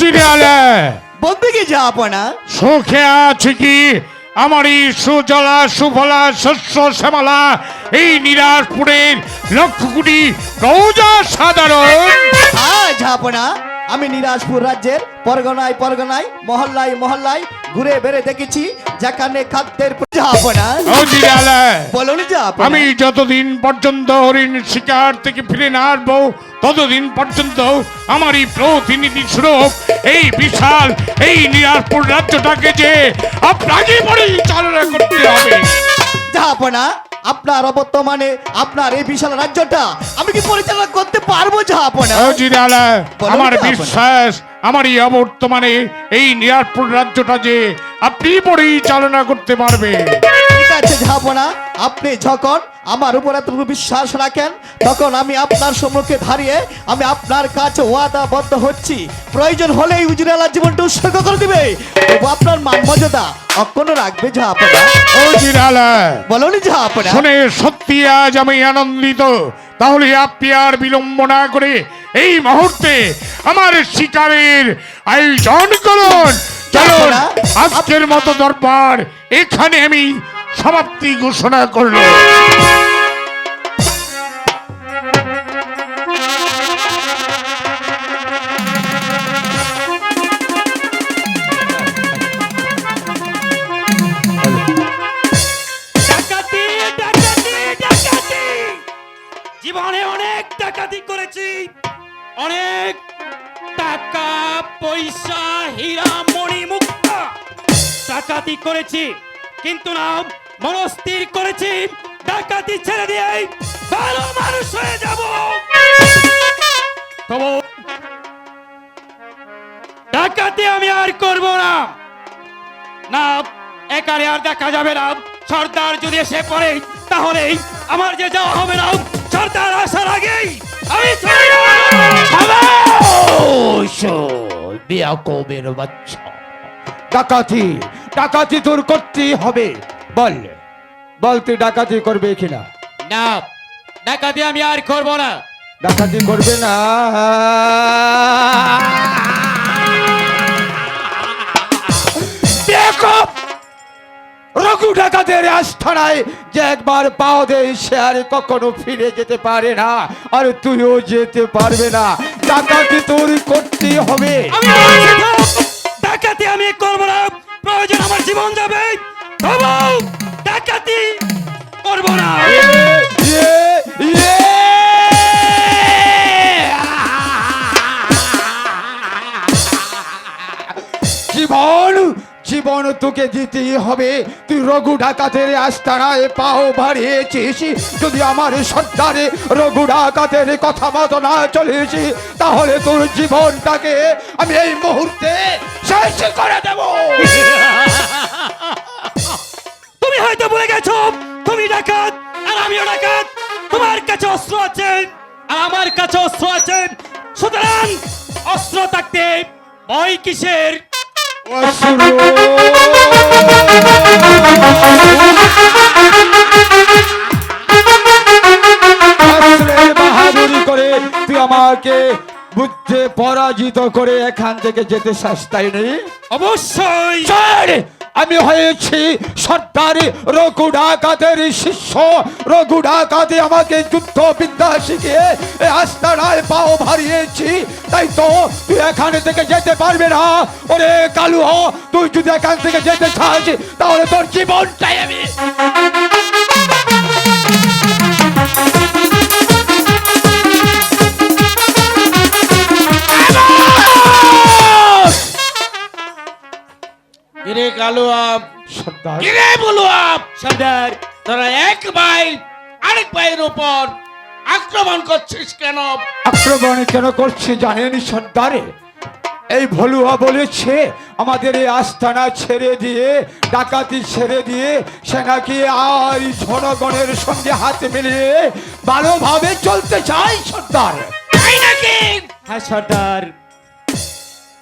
জিরালে বলতে কি জাহাপনা? সুখে আছে কি আমার এই সুজলা সুফলা শস্য শ্যামলা এই নিরাজপুরের লক্ষ কোটি প্রজা সাধারণ? জাহাপনা, আমি নিরাজপুর রাজ্যের পরগনায় পরগনায় মহল্লায় মহল্লায় ঘুরে বেড়ে দেখেছি যেখানে খাদ্যের জাহাপনা। ও জিরালে বলুন জাহাপনা। আমি যতদিন পর্যন্ত হরিণ শিকার থেকে ফিরে না আসবো ততদিন পর্যন্ত আমার এই প্রতিনিধি স্বরূপ এই বিশাল এই নিরাজপুর রাজ্যটাকে যে আপনাকে পরিচালনা করতে হবে। জাহাপনা, আপনার অবর্তমানে আপনার এই বিশাল রাজ্যটা আমি কি পরিচালনা করতে পারবো জাহাপনা? ও জিরালা, বলুন আমার জাহাপনা। বিশ্বাস আমার এই অবর্তমানে এই নিরাজপুর রাজ্যটা যে আপনি পরিচালনা করতে পারবে। ঠিক আছে জাহাপনা, আপনি যখন আমার উপর এতটুকু বিশ্বাস রাখেন তখন আমি আপনার সম্মুখে দাঁড়িয়ে আমি আপনার কাছে ওয়াদাবদ্ধ হচ্ছি, প্রয়োজন হলে উজিরালার জীবনটা উৎসর্গ করে দিবে, তবু আপনার মান মর্যাদা অক্ষুণ্ণ রাখবে জাহাপনা। ও জিরালা, বলুন জাহাপনা। শুনে সত্যি আজ আমি আনন্দিত। তাহলে আপনি আর বিলম্ব না করে এই মুহূর্তে আমার শিকারের আয়োজন করুন। চলুন, আজকের মতো দরবার এখানে আমি সমাপ্তি ঘোষণা করলাম। ডাকাতি ডাকাতি ডাকাতি, জীবনে অনেক ডাকাতি করেছি, অনেক টাকা পয়সা হীরা মণি মুক্তা ডাকাতি করেছি, কিন্তু না মনস্থির করেছি ডাকাতি ছেড়ে দিয়ে ভালো মানুষ হয়ে যাব। তবু ডাকাতি আমি আর করব না। না, একারে আর দেখা যাবে না। সর্দার যদি এসে পড়ে তাহলে আমার যে যাওয়া হবে না। সর্দার আসার আগেই আমি চলে যাব। বেয়াকবের বাচ্চা, ডাকাতি ডাকাতি তোর করতেই হবে। বল বল, তুই ডাকাতি করবে কিনা? না, ডাকাতি আমি আর করব না। ডাকাতি করবে না? দেখো, রঘু ডাকাতের আস্থানায় যে একবার পাও দেয় সে আর কখনো ফিরে যেতে পারে না, আর তুইও যেতে পারবে না। ডাকাতি তোর করতেই হবে। আমি বলছি তো, ডাকাতি আমি করব না। প্রয়োজন আমার জীবন যাবে, তবু ডাকাতি করব না। জীবন জীবন তোকে দিতেই হবে। তুই রঘু ডাকাতের আস্তানায় পাও বাড়িয়েছিস, যদি আমার সর্দারে রঘু ডাকাতের কথা মতো না চলেছি তাহলে তোর জীবনটাকে আমি এই মুহূর্তে শেষ করে দেব। তুমি হয়তো ভুলে গেছো তুমি ডাকাত আর আমিও ডাকাত। তোমার কাছে অস্ত্র আছে আর আমার কাছে অস্ত্র আছে, সুতরাং অস্ত্র থাকতে ভয় কিসের? বাহাদুরি করে তুই আমাকে বুদ্ধে পরাজিত করে এখান থেকে যেতে চাস, তাই নেই? অবশ্যই। আমি হয়েছি সর্দার রঘু ডাকাতের শিষ্য। রঘু ডাকাতে আমাকে যুদ্ধ বিদ্যা শিখিয়ে আস্তানায় পাও ভারিয়েছি, তাই তো তুই এখান থেকে যেতে পারবে না। ওরে কালু, তুই যদি এখান থেকে যেতে চাস তাহলে তোর জীবনটাই আমি কিরে কালুয়া, সর্দার। কিরে বলুয়া, সর্দার তোরা এক ভাই আরেক ভাইয়ের উপর আক্রমণ করছিস কেন? আক্রমণ কেন করছে জানেন সর্দারে? এই ভলুয়া বলেছে আমাদের এই আস্তানা ছেড়ে দিয়ে, ডাকাতি ছেড়ে দিয়ে সে নাকি আর জনগণের সঙ্গে হাত মিলিয়ে ভালোভাবে চলতে চায় সর্দার। তাই নাকি? হ্যাঁ সর্দার,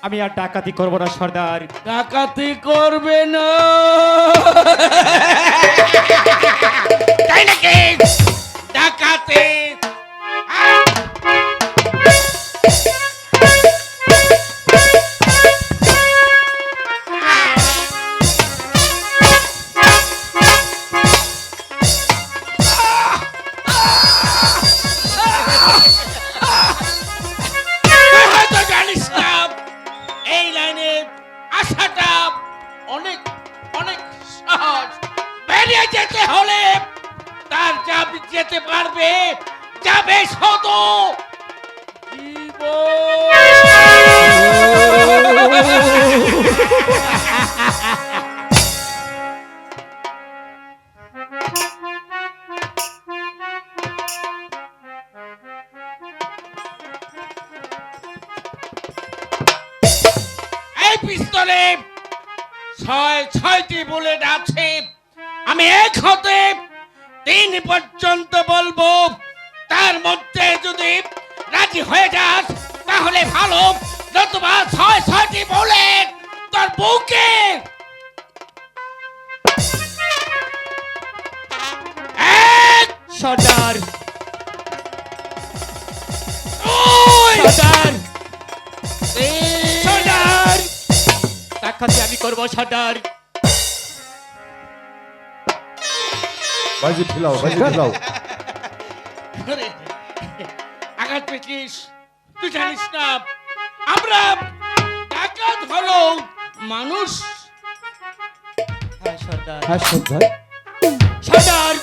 আমি আর ডাকাতি করবো না সর্দার। ডাকাতি করবে না তাই নাকি? ডাকাতি বেরিয়ে যেতে হলে তার যেতে পারবে যাবে শত এই পিস্তলে 6টি বুলেট আছে। আমি এক হতে 3 পর্যন্ত বলবো, তার মধ্যে যদি রাজি হয়ে যাস তাহলে ভালো, নতুবা 6টি বুলেট তোর বুকে। এক, সর্দার দুই, সর্দার তিন, সর্দার ডাকাতি আমি করব সর্দার। বাজি ফেলাও, বাজি ফেলাও। আরে, আঘাত পেয়েছিস, তুই জানিস না আমরা ডাকাত হলো মানুষ। হ্যাঁ সর্দার। হ্যাঁ সর্দার। সর্দার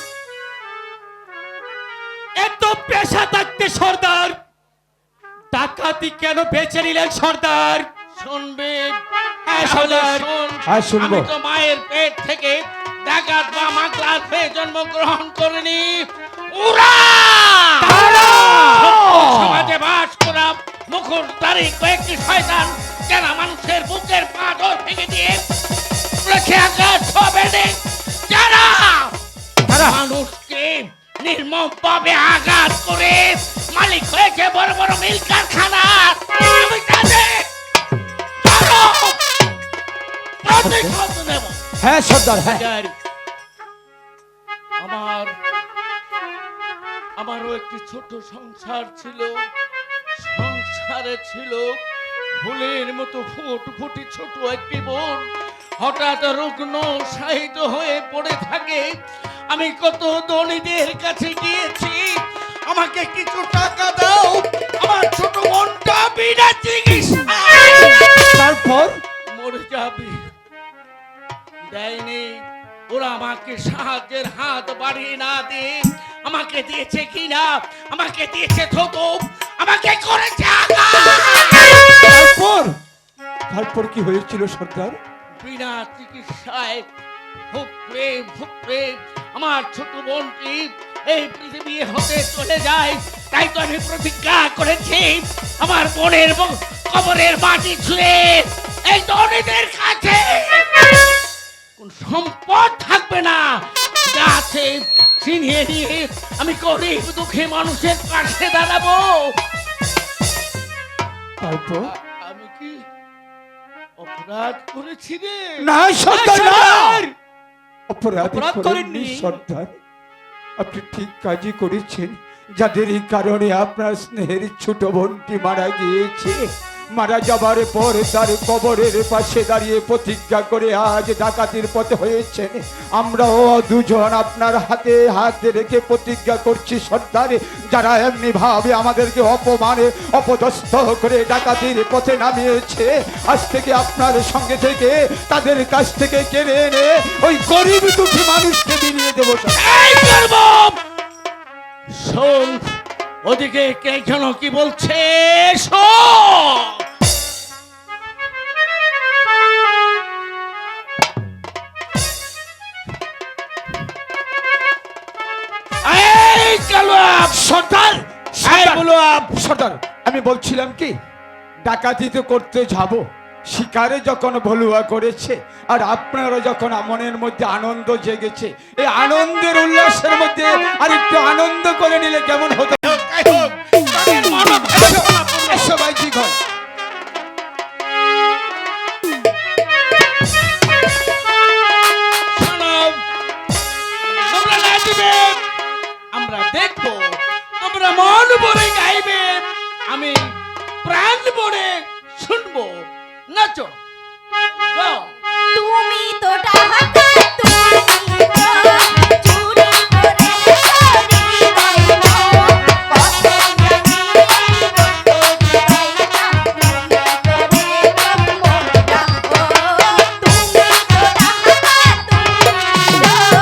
এত পেশা থাকতে সর্দার ডাকাতি কেন বেছে নিলেন সর্দার? শুনবে? হ্যাঁ, তাহলে সর্দার। শোন। হ্যাঁ, শুনবো। আমি তো মায়ের পেট থেকে ডাকাত বা মাগলার হয়ে জন্মগ্রহণ করিনি। ওরা সমাজে বাস করা মুখোশধারী কয়েকটি শয়তান যারা মানুষের বুকের পাথর ভেঙে দিয়ে রেখে আঘাত হবে না, যারা মানুষকে নির্মমভাবে আঘাত করে মালিক হয়েছে বড় বড় মিল কারখানা। আমি তাদের প্রতিশোধ নেব। হ্যাঁ সর্দার, হ্যাঁ। সর্দার আমারও একটি ছোট সংসার ছিল। সংসারে ছিল ফুলের মতো ফুটফুটি ছোট একটি বোন। হঠাৎ রুগ্ন শায়িত হয়ে পড়ে থাকে। আমি কত ধনীদের কাছে গিয়েছি, আমাকে কিছু টাকা দাও, আমার ছোট বোনটা বিনা চিকিৎসায় তারপর মরে যাবে। দেয়নি, ওরা আমাকে সাহায্যের হাত বাড়িয়ে না দিয়ে আমাকে দিয়েছে কিনা, আমাকে দিয়েছে থোতপ, আমাকে করেছে আঘাত। তারপর তারপর কি হয়েছিল সর্দার? বিনা চিকিৎসায় ভুগতে ভুগতে আমার ছোট বোনটি এই পৃথিবী হতে চলে যায়। তাই তো আমি প্রতিজ্ঞা করেছি আমার বোনের কবরের মাটি ছুঁয়ে এই ধনীদের কাছে কোন সম্পদ থাকবে না, যা আছে ছিনিয়ে নিয়ে আমি গরিব দুঃখী মানুষের পাশে দাঁড়াবো। তারপর আমি কি অপরাধ করেছি রে? না সর্দার, না। সর্দার! অপরাধ অপরাধ করেননি করেননি। সর্দার, আপনি ঠিক কাজই করেছেন। যাদের এই কারণে আপনার স্নেহের ছোট বোনটি মারা গিয়েছে, মারা যাবার পর তার কবরের পাশে দাঁড়িয়ে প্রতিজ্ঞা করে আজ ডাকাতির পথে হয়েছেন। আমরাও দুজন আপনার হাতে হাত রেখে প্রতিজ্ঞা করছি সর্দার, যারা এমনি ভাবে আমাদেরকে অপমানে অপদস্থ করে ডাকাতির পথে নামিয়েছে, আজ থেকে আপনার সঙ্গে থেকে তাদের কাছ থেকে কেড়ে এনে ওই গরিব দুঃখী মানুষকে বিলিয়ে দেবো। এই করব। শোন, ওদিকে কে যেন কি বলছে, শোন। এই কালুয়াব, সর্দার, এই বুলুয়াব, সর্দার, আমি বলছিলাম কি, ডাকাতি তো করতে যাব, শিকারে যখন ভলুয়া করেছে আর আপনারা যখন মনের মধ্যে আনন্দ জেগেছে, এই আনন্দের উল্লাসের মধ্যে আর একটু আনন্দ করে নিলে কেমন হতো? তাই হোক, তাদের মনোভাবনা পূর্ণ হোক। সবাই ঠিক হয়। শোনো, তোমরা নাচবে, আমরা দেখবো, তোমরা মন ভরে গাইবে, আমি প্রাণ ভরে শুনবো। নাচো, গাও। তুমি তো ডাকাত, তুমি তো চুরি করে চুরি করো, কত জানি কত দিবাই না, তুমি করে ব্রহ্মটা। ও তুমি তো ডাকাত, তুমি তো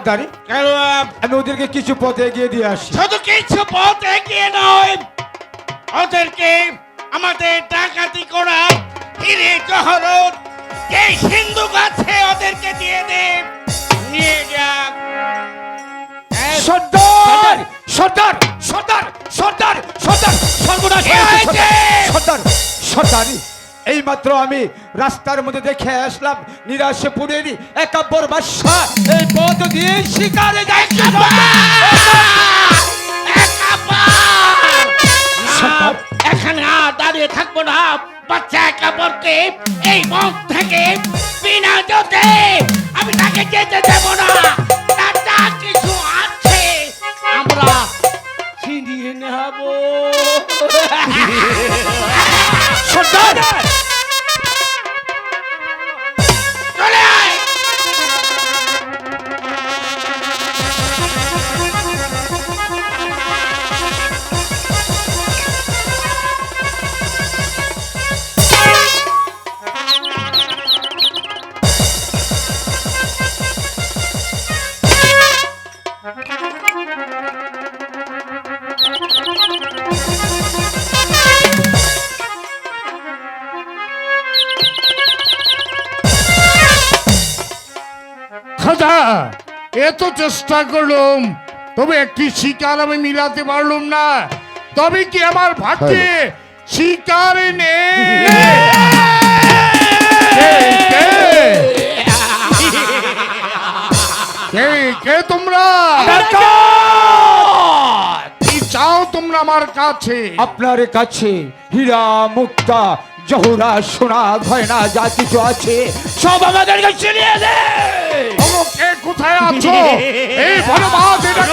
সর্দারি আমি ওদেরকে কিছু পথে এগিয়ে দিয়ে আসি। শুধু কিছু পথ এগিয়ে নয়, ওদেরকে আমাদের ডাকাতি করা হিরে জহরত যে সিন্ধুক আছে ওদেরকে দিয়ে দে, নিয়ে যা। সর্দার সর্দার সর্দার সর্দার সর্দার সর্বনাশ কি হয়েছে? সর্দার সর্দারি এই মাত্র আমি রাস্তার মধ্যে দেখে আসলাম নিরাশপুরেরই একাব্বর বাদশা এই পথ দিয়ে শিকারে যাচ্ছে। সর্দার এখানে আর দাঁড়িয়ে থাকবো না, বাচ্চা একাবরকে এই মন থেকে বিনা যেতে আমি তাকে যেতে দেব না। তার যা কিছু আছে আমরা ছিনিয়ে নেব। সর্দার চলে আয়। খাজা, এত চেষ্টা করলাম তবে একটি শিকার আমি মিলাতে পারলাম না। তবে কি আমার ভাগ্যে শিকার নেই? কে তোমরা? কি চাও তোমরা আমার কাছে? আপনার কাছে হীরা মুক্তা জহুরা সোনা গয়না যা কিছু আছে সব আমাদেরকে ছিনিয়ে দে। কে কোথায় আছো? এই বনবাস এটা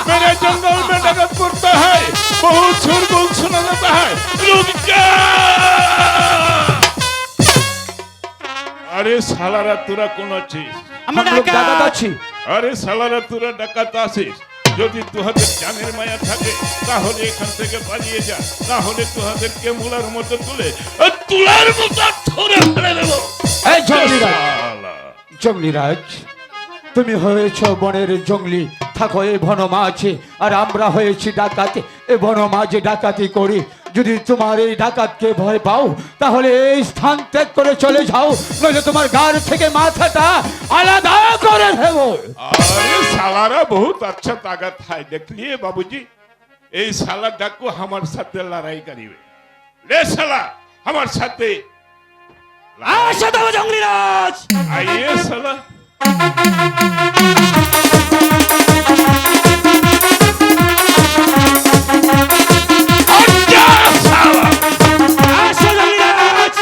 मेरे जंगल में डकैत करता है, बहुत शोरगुल सुना जाता है। रुक जा! अरे सालारा तुरा কোন আছিস? আমরা ডাকাত আছি। আরে সালারা তুরা ডাকাত আছিস, যদি তোহাদের জানের মায়া থাকে তাহলে এখান থেকে পালিয়ে যা, তাহলে তোহাদেরকে মুলার মতো তুলে তুলার মতো ধরে ফেলে দেব। এই জঙ্গলিরাজ শালা। জঙ্গলিরাজ তুমি হয়েছ বনের জঙ্গলি, থাকো এই বনমাঝে, আর আমরা হয়েছি ডাকাতি। এই বনমাঝে ডাকাতি করি, যদি তোমার এই ডাকাতকে ভয় পাও তাহলে এই স্থান ত্যাগ করে চলে যাও, নইলে তোমার গার থেকে মাথাটা আলাদা করে দেব। अरे सालारा बहुत अच्छा ताकत है, देख लिए बाबूजी। ए साला डाकू हमारे साथ लड़ाई करीबे। ले साला हमारे साथ আসো তো জঙ্গলিরাজ। आइए साला। हट जा साला। আসো জঙ্গলিরাজ।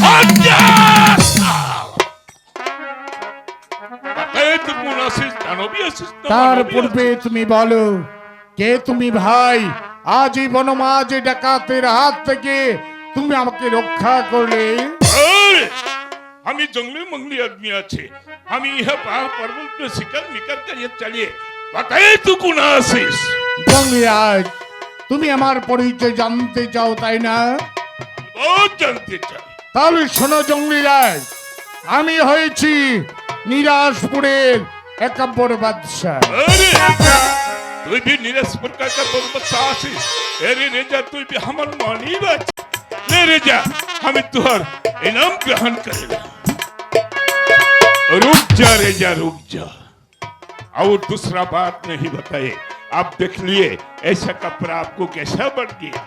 हट जा साला। बताए तू कौन आशीष, जानवी आशीष तो তার मानवी পূর্বে তুমি বলো কে তুমি ভাই? আজ এই বনমাঝে ডাকাতের হাত থেকে তুমি আমাকে রক্ষা করলে। अरे, हमी जंगली मंगली आदमी अच्छे, हम यह पहाड़ पर्वत पे शिकार निकल कर ये चलिए। बताए तू कौन आशीष? জঙ্গলিরাজ, তুমি আমার পরিচয় জানতে চাও তাই না? बहुत जानते चल। তাহলে শোনো জঙ্গলিরাজ, আমি হয়েছি নিরাশপুরের একাব্বর বাদশা। अरे, तू भी नीरस प्रकार का पर्वत सा आशीष। अरे रेजा तू भी हमार मानी बात। ले रेजा, हम तुहर इनाम ग्रहण करेगा। रुक जा रेजा, रुक जा। और दूसरा बात नहीं बताए, आप देख लिए ऐसा कपड़ा आपको कैसा बन गया।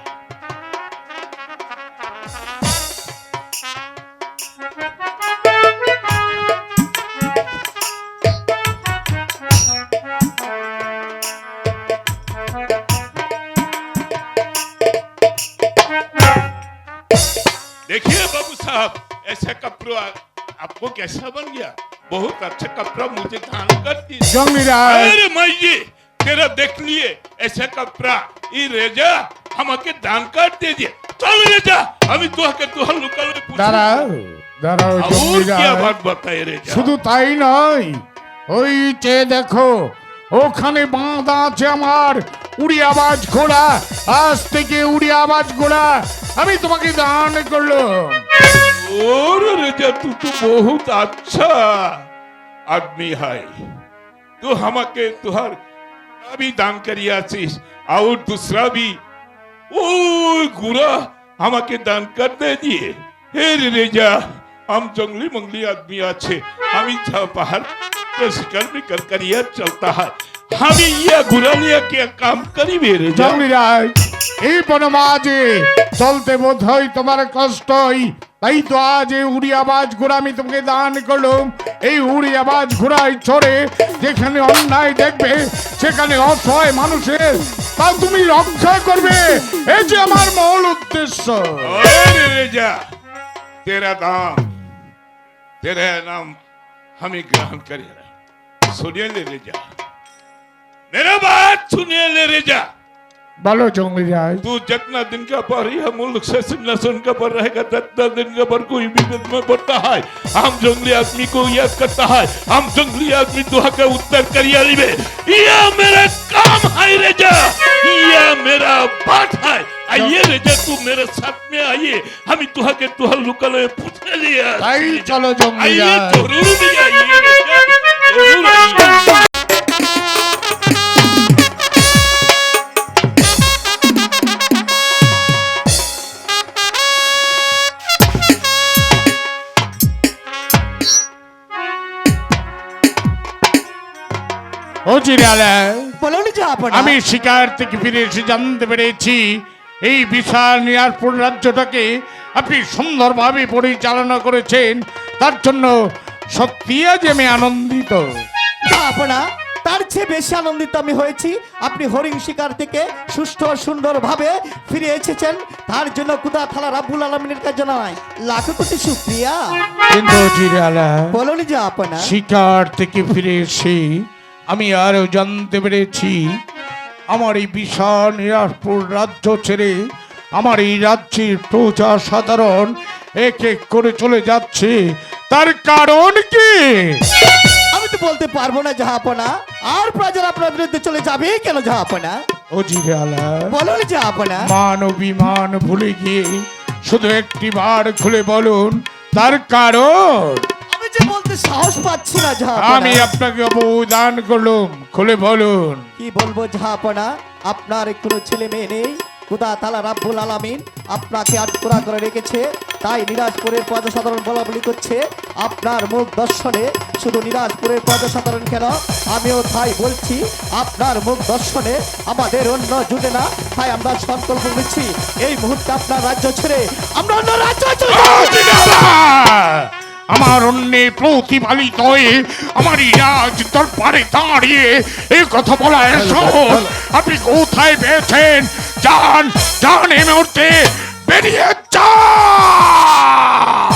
देखिए बाबू साहब, ऐसा कपड़ा आपको कैसा बन गया? बहुत अच्छा कपड़ा मुझे दान कर दीजिए। জঙ্গলিরাজ, अरे माइये, तेरा देख लिए ऐसा कपड़ा ये रेजा हमके दान कर दीजिए। चल रेजा, अभी तो के तो लुका ले पूछ। দাঁড়াও দাঁড়াও और क्या জঙ্গলিরাজ, बात बताए रेजा? শুধু তাই নয়, ওই চেয়ে দেখো ওখানে বাঁধা আছে আমার উড়িয়াবাজ ঘোড়া। আজ থেকে উড়িয়াবাজ ঘোড়া আমি তোমাকে দান করলাম। और रेजा तू तो बहुत अच्छा आदमी है। तू हमके तुहार अभी दान करिया आसीस और दूसरा भी ओ गुरा हमके दान कर दे दिए। हे रेजा हम जंगली मंगली आदमी आछे हमी छा पहाड़ पे शिकार भी कर करिया चलता है। हमी ये गुरा लिया क्या काम करी मेरे जा জঙ্গলি রায়, এই বনমাঝে চলতে বোধ হয় তোমার কষ্ট হয়, তাই তো আজ এই উড়িয়াবাজ ঘোড়া আমি তোমাকে দান করলাম। এই উড়িয়াবাজ ঘোড়ায় চড়ে যেখানে অন্যায় দেখবে সেখানে অসহায় মানুষের তা তুমি রক্ষা করবে, এই যে আমার মূল উদ্দেশ্য। अरे रेजा तेरा दाम तेरा नाम हमें ग्रहण करेगा। सुनिए ले रेजा, मेरा बात सुनिए ले रेजा। বলো জঙ্গলি রায়। तू जितना दिन का पर यह मुल्क से सिंहासन का पर रहेगा जितना दिन का पर कोई विपद में पड़ता है हम जंगली आदमी को याद करता है। हम जंगली आदमी तुहा का उत्तर करिया लिबे। यह मेरा काम है रेजा, यह मेरा बात है। आइए रेजा तू मेरे साथ में आइए, हम तुहा के तुहा लुकल पूछ लिया। তাই চলো জঙ্গলি आइए রায়। जरूर भी आइए रेजा, जरूर आइए। ও জিরালা, বলুন জাহাপনা। আমি শিকার থেকে ফিরে এসে জানতে পেরেছি এই বিশাল নিরাজপুর রাজ্যটাকে আপনি সুন্দরভাবে পরিচালনা করেছেন, তার জন্য সত্যি আজ আমি আনন্দিত। জাহাপনা, তার চেয়ে বেশি আনন্দিত আমি হয়েছি আপনি হরিণ শিকার থেকে সুষ্ঠু ও সুন্দরভাবে ফিরে এসেছেন, তার জন্য খুদা থালা রাব্বুল আলামিনের কাছে জানাই লাখো কোটি শুকরিয়া। কিন্তু জিরালা, বলুন জাহাপনা। শিকার থেকে ফিরে এসে আমি আরো জানতে পেরেছি আমার এই বিশাল নিরাজপুর রাজ্য ছেড়ে আমার এই রাজ্যের প্রজা সাধারণ এক এক করে চলে যাচ্ছে, তার কারণ কি? আমি তো বলতে পারবো না জাহাপনা। আর প্রজারা আপনার বিরুদ্ধে চলে যাবে কেন জাহাপনা? ও জিরালা, বলুন জাহাপনা। মান অভিমান ভুলে গিয়ে শুধু একটি বার খুলে বলুন তার কারণ। আমি যে বলতে সাহস পাচ্ছি না আমি জাহাপনা। আপনাকে অবদান করলাম, খুলে বলুন। কি বলবো জাহাপনা, আপনার কোনো ছেলে মেয়ে নেই, খুদা তাআলা রাব্বুল আলামিন আপনাকে আটকোরা করে রেখেছে, তাই নিরাজপুরের প্রজাসাধারণ বলা বলি করছে আপনার মুখ দর্শনে। শুধু নিরাজপুরের প্রজাসাধারণ কেন, আমিও তাই বলছি আপনার মুখ দর্শনে আমাদের অন্য জুটে না, তাই আমরা সংকল্প নিচ্ছি এই মুহূর্তে আপনার রাজ্য ছেড়ে আমরা অন্য রাজ্য চলে যাব। আমার অন্যে প্রতিপালিত হয়ে আমার রাজ দরবারে দাঁড়িয়ে এই কথা বলা সহজ আপনি কোথায় পেয়েছেন? যান যান এই মুহূর্তে বেরিয়ে যান।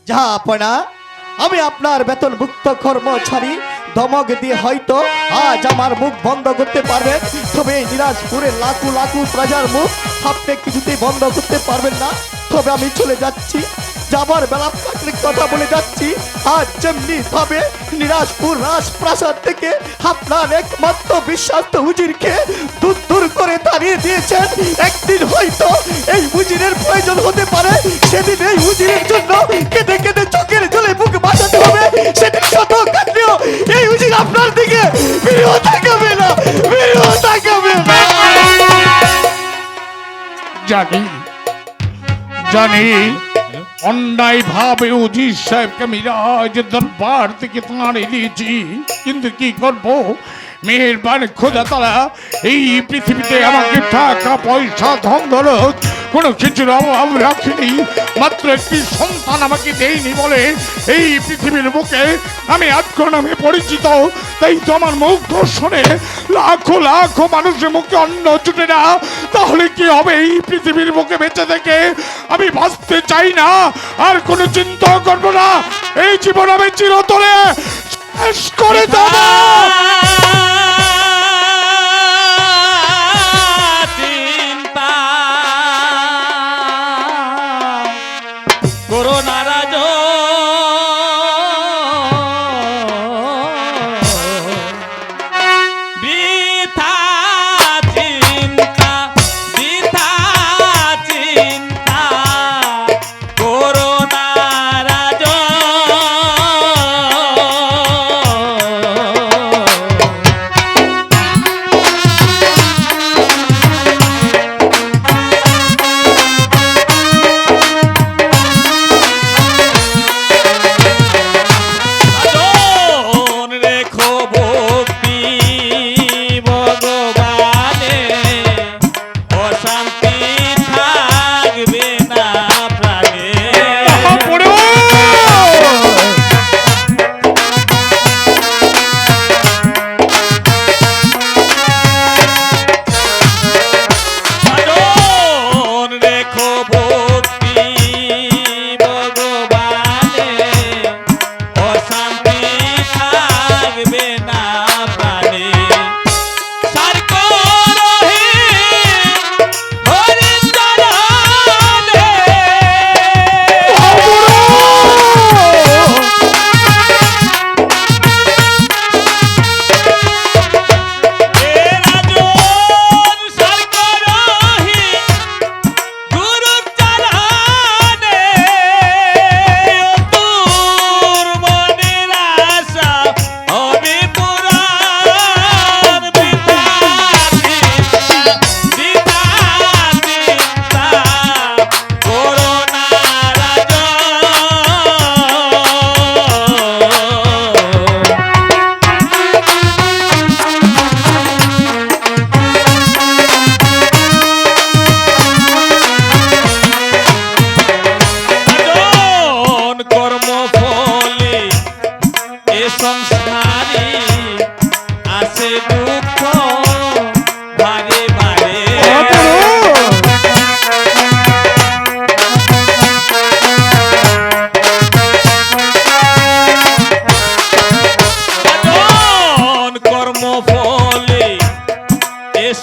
জাহাপনা, আমি আপনার বেতনভুক্ত কর্মচারী, ধমক দিয়ে হয়তো আজ আমার মুখ বন্ধ করতে পারবেন, তবে এই নিরাজপুরের লাখো লাখো প্রজার মুখ আপনি কিছুতেই বন্ধ করতে পারবেন না। তবে আমি চলে যাচ্ছি, যাবার বেলা আপনাকে কথা বলে যাচ্ছি, আজ যেমনি ভাবে নিরাজপুর রাজপ্রাসাদ থেকে আপনার একমাত্র বিশ্বাস্ত হুজুরকে দূর দূর করে তাড়িয়ে দিয়েছেন, একদিন হয়তো এই হুজুরের প্রয়োজন হতে পারে, সেদিন এই হুজুরের জন্য কেঁদে কেঁদে চোখের জলে বুক বাঁচাতে হবে। সেদিন শত কাটলেও এই হুজুর আপনার দিকে ফিরেও তাকাবে না, ফিরেও তাকাবে না। জানি জানি অন্যায় ভাবে উজির সাহেবকে আমি রাজ দরবার থেকে তাড়িয়ে দিয়েছি, কিন্তু কি করব? মেহেরবান খোদা তারা এই পৃথিবীতে আমাকে টাকা পয়সা ধন দৌলত কোনো কিছুর অভাব রাখিনি, মাত্র একটি সন্তান আমাকে দেয়নি বলে এই পৃথিবীর বুকে আমি আজকে নামে পরিচিত। তাই তো আমার মুখ দর্শনে লাখো লাখো মানুষের মুখে অন্ন জুটে না, তাহলে কি হবে? এই পৃথিবীর বুকে বেঁচে থেকে আমি বাঁচতে চাই না, আর কোনো চিন্তা করবো না, এই জীবন আমি চিরতরে শেষ করে দেব। করো নারাজ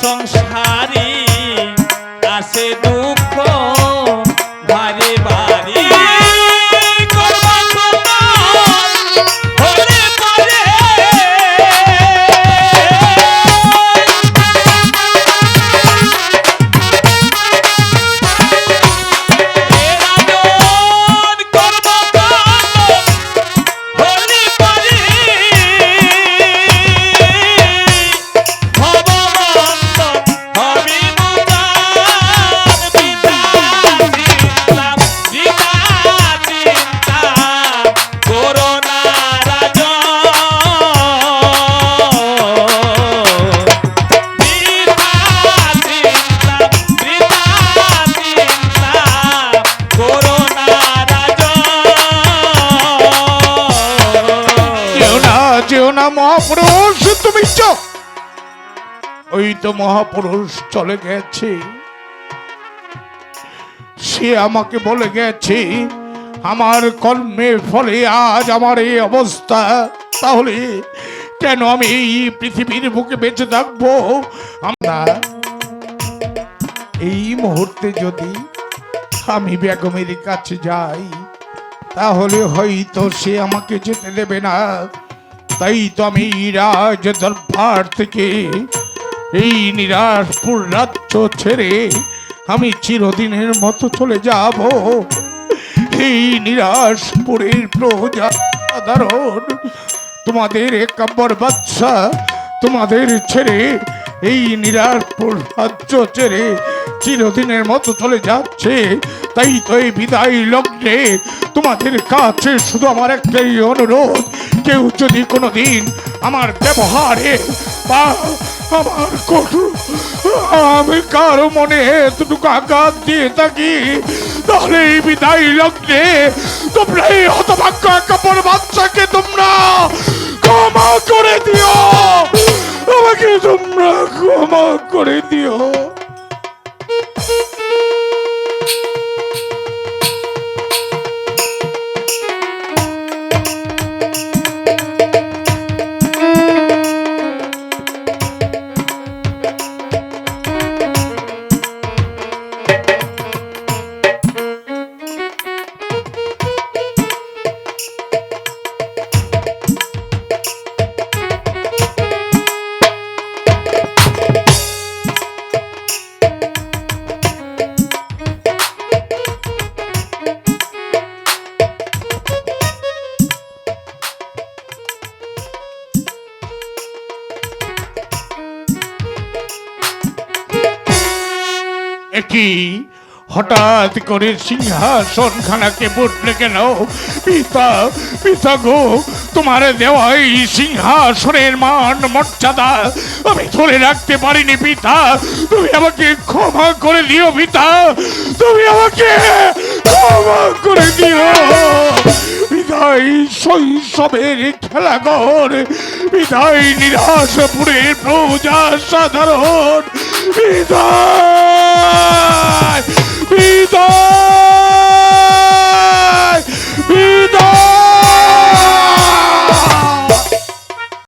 সংসারে আসে দুঃখ বারে বারে করবা তোমার হলে পারে এরাজন করবা তোমার হলে পারে ভববন্ত হবে মুদার পিতা চিন্তা চিন্তা করোনা রাজন পিতা চিন্তা করোনা রাজন যেও না মহাপুরুষ, তুমি চোখ। ওই তো মহাপুরুষ চলে গেছে, সে আমাকে বলে গেছে আমার কর্মের ফলে আজ আমার এই অবস্থা। তাহলে কেন আমি এই পৃথিবীর বুকে বেঁচে থাকবো? আমরা এই মুহূর্তে যদি আমি বেগমের কাছে যাই, তাহলে হয়তো সে আমাকে যেতে দেবে না। তাই তো আমি রাজ দরবার থেকে এই নিরাশপুর রাজ্য ছেড়ে আমি চিরদিনের মতো চলে যাব। এই নিরাশপুরের প্রজা সাধারণ তোমাদের একাব্বর বাদশা তোমাদের ছেড়ে এই নিরাশপুর রাজ্য ছেড়ে চিরদিনের মতো চলে যাচ্ছে। তাই তো এই বিদায় লগ্নে তোমাদের কাছে শুধু আমার একটাই অনুরোধ, কেউ যদি কোনোদিন আমার ব্যবহারে বা আমার কঠোর আমি কারো মনে এতটুকু আঘাত দিয়ে থাকি, তাহলে এই বিদায় লগ্নে তোমরা এই হতভাগ্য কাপড় বাচ্চাকে তোমরা ক্ষমা করে দিও, আমাকে তোমরা ক্ষমা করে দিও। কি হঠাৎ করে সিংহাসন খানাকে বদলে কেন? পিতা পিতা গো, তোমার দেওয়া এই সিংহাসনের মান মর্যাদা আমি ধরে রাখতে পারিনি পিতা, তুমি আমাকে ক্ষমা করে দিও পিতা, তুমি আমাকে ক্ষমা করে দিও। বিদায় শৈশবের খেলাঘর, বিদায় নিরাশপুরের প্রজা সাধারণ, বিদায়।